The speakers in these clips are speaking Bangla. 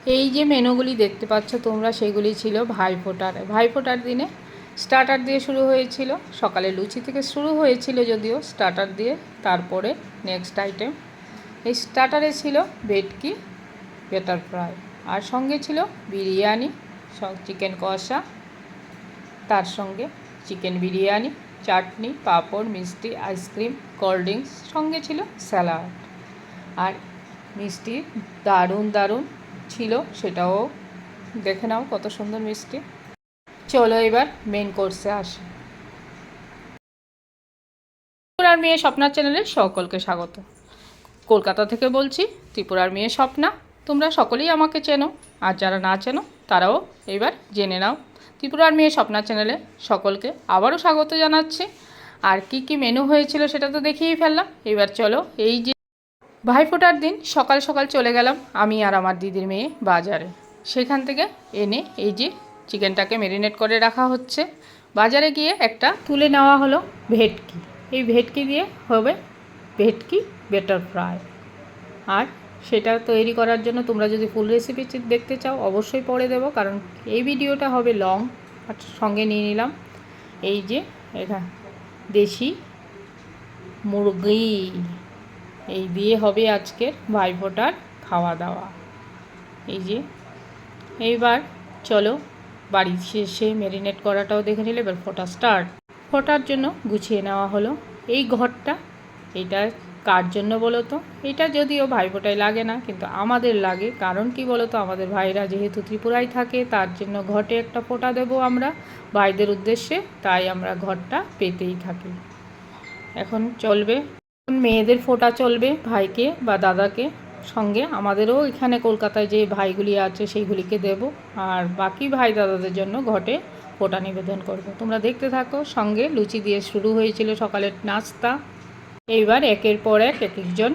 এই যে মেনুগুলি দেখতে পাচ্ছ তোমরা, সেগুলি ছিল ভাইফোঁটার দিনে স্টার্টার দিয়ে শুরু হয়েছিল। সকালে লুচি থেকে শুরু হয়েছিল যদিও স্টার্টার দিয়ে, তারপরে নেক্সট আইটেম এই স্টার্টারে ছিল ভেটকি বেটার ফ্রাই, আর সঙ্গে ছিল বিরিয়ানি, চিকেন কষা, তার সঙ্গে চিকেন বিরিয়ানি, চাটনি, পাঁপড়, মিষ্টি, আইসক্রিম, কোল্ড ড্রিঙ্কস, সঙ্গে ছিল স্যালাড। আর মিষ্টি দারুণ দারুণ ছিল, সেটাও দেখে নাও কত সুন্দর মিষ্টি। চলো এবার মেন কোর্সে আসি। ত্রিপুরার মেয়ে স্বপ্নার চ্যানেলে সকলকে স্বাগত। কলকাতা থেকে বলছি, ত্রিপুরার মেয়ে স্বপ্না। তোমরা সকলেই আমাকে চেনো, আর যারা না চেনো তারাও এবার জেনে নাও। ত্রিপুরার মেয়ে স্বপ্নার চ্যানেলে সকলকে আবারও স্বাগত জানাচ্ছি। আর কি কি মেনু হয়েছিল সেটা তো দেখিয়েই ফেললাম। এবার চলো, এই যে ভাইফোঁটার দিন সকাল সকাল চলে গেলাম আমি আর আমার দিদির মেয়ে বাজারে। সেখান থেকে এনে এই যে চিকেনটাকে ম্যারিনেট করে রাখা হচ্ছে। বাজারে গিয়ে একটা তুলে নেওয়া হলো ভেটকি। এই ভেটকি দিয়ে হবে ভেটকি বেটার ফ্রাই। আর সেটা তৈরি করার জন্য তোমরা যদি ফুল রেসিপি দেখতে চাও অবশ্যই পরে দেবো, কারণ এই ভিডিওটা হবে লং। আর সঙ্গে নিয়ে নিলাম এই যে এটা দেশি মুরগি। এই দিয়ে হবে আজকের ভাইফোঁটার খাওয়া দাওয়া। এই যে এইবার চলো বাড়ি শেষে ম্যারিনেট করাটাও দেখে নিলে। এবার ফোঁটার জন্য গুছিয়ে নেওয়া হলো এই ঘরটা। এটা কার জন্য বলো তো? এটা যদিও ভাইফোঁটায় লাগে না, কিন্তু আমাদের লাগে। কারণ কি বলো তো, আমাদের ভাইরা যেহেতু ত্রিপুরায় থাকে, তার জন্য ঘটে একটা ফোঁটা দেবো আমরা ভাইদের উদ্দেশ্যে, তাই আমরা ঘরটা পেতেই থাকি। এখন চলবে মেয়েদের ফোঁটা, চলবে ভাইকে বা দাদাকে, সঙ্গে আমাদেরও এখানে কলকাতায় যে ভাইগুলি আছে সেইগুলিকে দেব। আর বাকি ভাই দাদাদের জন্য ঘটে ফোঁটা নিবেদন করব। তোমরা দেখতে থাকো। সঙ্গে লুচি দিয়ে শুরু হয়েছিল সকালের নাস্তা। এইবার একের পর এক একজন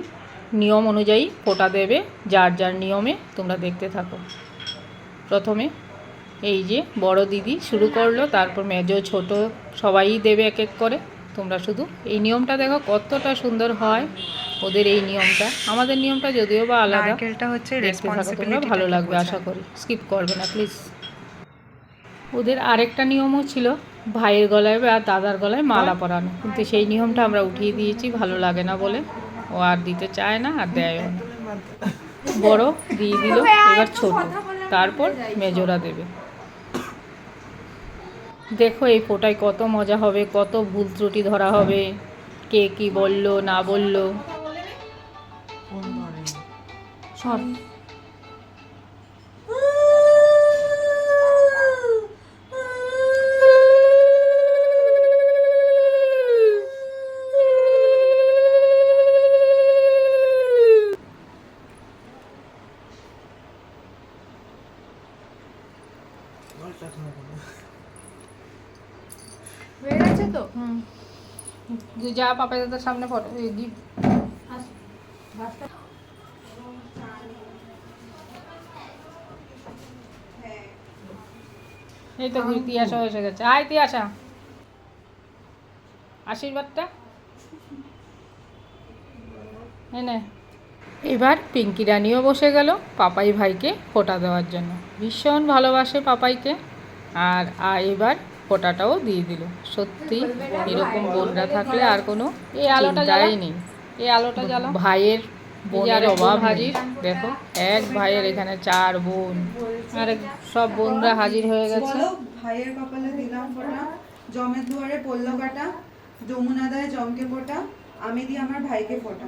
নিয়ম অনুযায়ী ফোঁটা দেবে, যার যার নিয়মে। তোমরা দেখতে থাকো। প্রথমে এই যে বড় দিদি শুরু করলো, তারপর মেজো ছোট সবাই দেবে এক এক করে। তোমরা শুধু এই নিয়মটা দেখো কতটা সুন্দর হয় ওদের এই নিয়মটা। আমাদের নিয়মটা যদিও বা আলাদা। দেখতে থাকো তোমরা, ভালো লাগবে আশা করি, স্কিপ করবে না প্লিজ। ওদের আরেকটা নিয়মও ছিল ভাইয়ের গলায় বা দাদার গলায় মালা পরানো, কিন্তু সেই নিয়মটা আমরা উঠিয়ে দিয়েছি, ভালো লাগে না বলে। ও আর দিতে চায় না, আর দেয়ও না। বড় দিয়ে দিল, এবার ছোট, তারপর মেজোরা দেবে। দেখো এই ফোঁটায় কত মজা হবে, কত ভুল ত্রুটি ধরা হবে, কে কি বললো না বললো। সব হয়ে গেছে তো। যা পাপা দাদার সামনে ফটো এই তো তিয়াশা এসে গেছে। আয় তিয়াশা, আশীর্বাদটা এনে। এবার পিঙ্কি রানিও বসে গেল পাপাই ভাইকে ফোঁটা দেওয়ার জন্য। ভীষণ ভালোবাসে পাপাইকে। আর এবার ফোঁটাটাও দিয়ে দিল। সত্যি এরকম বোনরা থাকলে আর কোনো চিন্তাই নেই। এই আলোটা জ্বালা। ভাইয়ের বোনের অভাব হাজির। দেখো এক ভাইয়ের এখানে 4 বোন, আর সব বোনরা হাজির হয়ে গেছে। ভাইয়ের কপালে দিলাম ফোঁটা, জমের দুয়ারে পড়লো কাটা, যমুনা দেয় জমকে ফোঁটা, আমি দিই আমার ভাইকে ফোঁটা।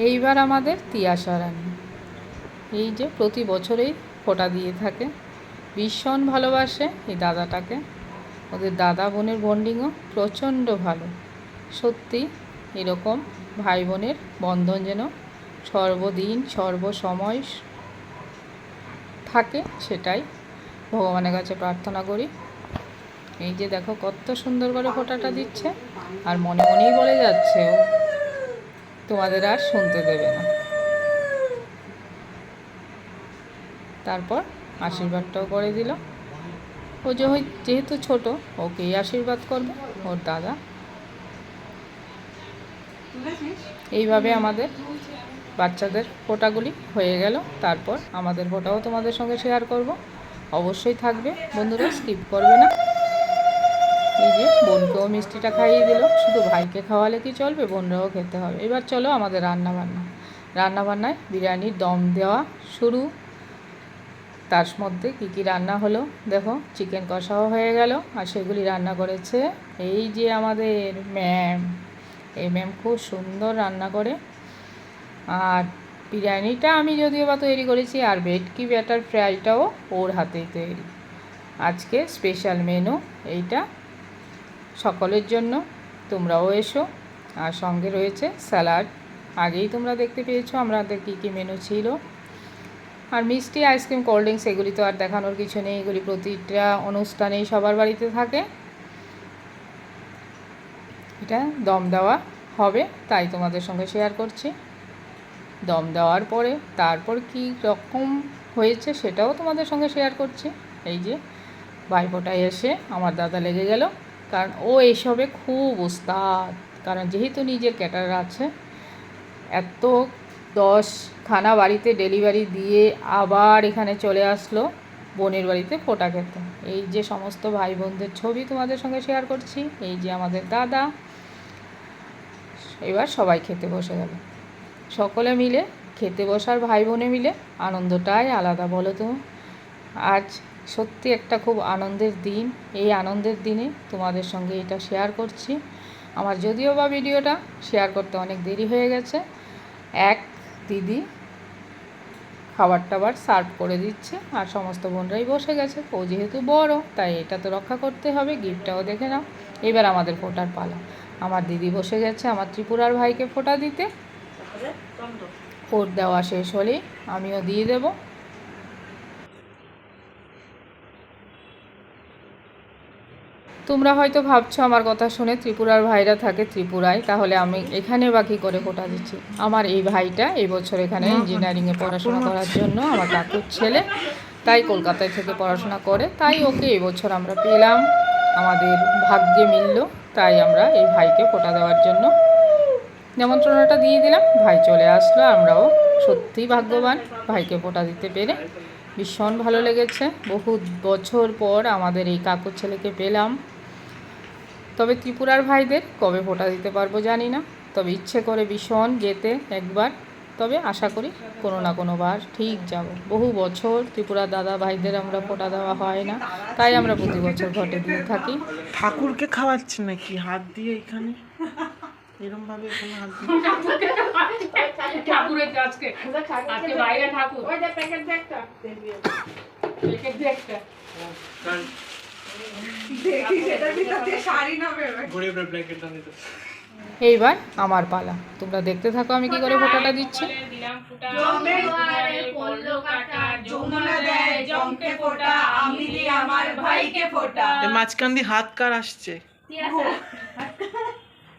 এইবার আমাদের তিয়াশা রানী, এই যে প্রতি বছরেই ফোঁটা দিয়ে থাকে। ভীষণ ভালোবাসে এই দাদাটাকে। ওদের দাদা বোনের বন্ডিংও প্রচণ্ড ভালো। সত্যি এরকম ভাই বোনের বন্ধন যেন সর্বদিন সর্বসময় থাকে, সেটাই ভগবানের কাছে প্রার্থনা করি। এই যে দেখো কত সুন্দর করে ফোঁটাটা দিচ্ছে, আর মনে মনেই বলে যাচ্ছে ও তোমাদের আর শুনতে দেবে না। তারপর আশীর্বাদটাও করে দিল। ও যেহেতু ছোট, ওকেই আশীর্বাদ করবে ওর দাদা। এইভাবে আমাদের বাচ্চাদের ফোঁটাগুলি হয়ে গেল, তারপর আমাদের ফোঁটাও তোমাদের সঙ্গে শেয়ার করব। অবশ্যই থাকবে বন্ধুরা, স্কিপ করবে না। এই যে বোনকেও মিষ্টিটা খাইয়ে দিল, শুধু ভাইকে খাওয়ালে কি চলবে, বোনরাও খেতে হবে। এবার চলো আমাদের রান্নাবান্নায় বিরিয়ানির দম দেওয়া শুরু। তার মধ্যে কী কী রান্না হলো দেখো, চিকেন কষাও হয়ে গেল, আর সেগুলি রান্না করেছে এই যে আমাদের ম্যাম। এই ম্যাম খুব সুন্দর রান্না করে। আর বিরিয়ানিটা আমি যদিও বা তৈরি করেছি, আর ভেটকি ব্যাটার ফ্রাইটাও ওর হাতেই তৈরি। আজকে স্পেশাল মেনু এইটা সকলের জন্য, তোমরাও এসো। আর সঙ্গে রয়েছে স্যালাড, আগেই তোমরা দেখতে পেয়েছো আমাদের কী কী মেনু ছিল। আর মিষ্টি, আইসক্রিম, কোল্ড ড্রিঙ্কস এগুলি তো আর দেখানোর কিছু নেই, এগুলি প্রতিটা অনুষ্ঠানেই সবার বাড়িতে থাকে। এটা দম দেওয়া হবে তাই তোমাদের সঙ্গে শেয়ার করছি। দম দেওয়ার পরে তারপর কী রকম হয়েছে সেটাও তোমাদের সঙ্গে শেয়ার করছি। এই যে ভাইফোঁটায় এসে আমার দাদা লেগে গেল, কারণ ও এসবে খুব ওস্তাদ। কারণ যেহেতু নিজের ক্যাটারার আছে, এত 10খানা বাড়িতে ডেলিভারি দিয়ে আবার এখানে চলে আসলো বোনের বাড়িতে ফোঁটা খেতে। এই যে সমস্ত ভাই বোনদের ছবি তোমাদের সঙ্গে শেয়ার করছি। এই যে আমাদের দাদা, এবার সবাই খেতে বসে গেল। সকলে মিলে খেতে বসার ভাই বোনে মিলে আনন্দটাই আলাদা, বলো তো। আজ সত্যি একটা খুব আনন্দের দিন। এই আনন্দের দিনে তোমাদের সঙ্গে এটা শেয়ার করছি। আমার যদিও বা ভিডিওটা শেয়ার করতে অনেক দেরি হয়ে গেছে। এক দিদি খাবার টাবার সার্ভ করে দিচ্ছে, আর সমস্ত বোনরাই বসে গেছে। ও যেহেতু বড় তাই এটা তো রক্ষা করতে হবে। গিফটটাও দেখে নাও। এবার আমাদের ফোঁটার পালা। আমার দিদি বসে গেছে আমার ত্রিপুরার ভাইকে ফোঁটা দিতে। ওর দেওয়া শেষ হলেই আমিও দিয়ে দেব। তোমরা হয়তো ভাবছো আমার কথা শুনে ত্রিপুরার ভাইরা থাকে ত্রিপুরায়, তাহলে আমি এখানে বা কী করে ফোঁটা দিচ্ছি। আমার এই ভাইটা এই বছর এখানে ইঞ্জিনিয়ারিংয়ে পড়াশোনা করার জন্য, আমার কাকুর ছেলে, তাই কলকাতায় থেকে পড়াশোনা করে, তাই ওকে এবছর আমরা পেলাম, আমাদের ভাগ্যে মিলল। তাই আমরা এই ভাইকে ফোঁটা দেওয়ার জন্য নিমন্ত্রণটা দিয়ে দিলাম। ভাই চলে আসলো, আমরাও সত্যিই ভাগ্যবান ভাইকে ফোঁটা দিতে পেরে। ভীষণ ভালো লেগেছে, বহু বছর পর আমাদের এই কাকুর ছেলেকে পেলাম। তবে ত্রিপুরার ভাইদের কবে ফোঁটা দিতে পারবো জানি না, তবে ইচ্ছে করে ভীষণ যেতে একবার। তবে আশা করি কোনো না কোনো বার ঠিক যাব। বহু বছর ত্রিপুরার দাদা ভাইদের আমরা ফোঁটা দেওয়া হয় না, তাই আমরা প্রতি বছর ঘটে দিয়ে থাকি। ঠাকুরকে খাওয়াচ্ছে নাকি হাত দিয়ে? এখানে এরকম ভাবে এখানে হাত দিয়ে ঠাকুরের আজকে আজকে বাইরে ঠাকুর, ওই যে প্যাকেট দে একটা, প্যাকেট দে একটা, দেখি সেটার ভিতর দিয়ে শাড়ি না বেরোয়। গরিবের প্যাকেটটা নিতে। এইবার আমার পালা, তোমরা দেখতে থাকো আমি কি করে ফোঁটাটা দিচ্ছি। জমে দুয়ারে পড়লো কাঁটা, যমুনা দেয় জমকে ফোঁটা, আমি দিই আমার ভাইকে ফোঁটা। এই মাঝখান দিয়ে হাত কার আসছে?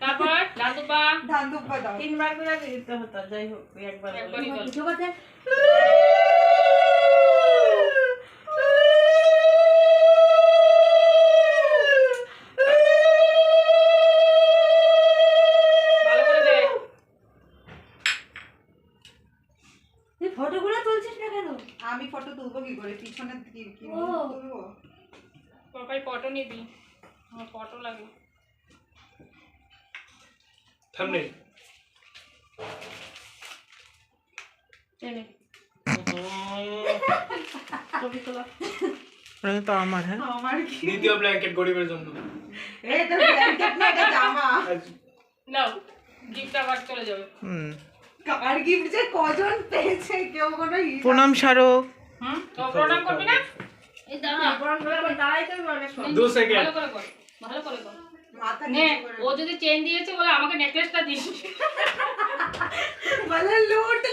তারপর দাদুবা ধান দুব্বা দাও। 3 বার করে দিতে হতো, যাই হোক একবার একবারই বল। কিছু কথা ভালো করে দে। তুই ফটোগুলো তুলছিস না কেন? আমি ফটো তুলবো কি করে? পিছনে কি কি ও। তুলবো? পাপাই ফটো নিবি, আমার ফটো লাগে। থাম্বনেল টেনে ছবি তোলা। ওটা তো আমার। হ্যাঁ, আমার কি? দ্বিতীয় ব্ল্যাঙ্কেট গরিবের জন্য। এটা ব্ল্যাঙ্কেট না, এটা জামা। নাও, গিফট আবার চলে যাবে। কার গিফট যে কজন পেয়েছে কেউ কোনো হিসাব। প্রণাম স্মারক। তো প্রণাম করবি না? এই দাঁড়া, বরং দাঁড়াই তো অনেক 2 সেকেন্ড। ভালো করে কর, ভালো করে কর। মাথা নে, নিচু করে ও যদি চেন দিয়েছে বলে আমাকে নেকলেসটা দিস। বলে লুট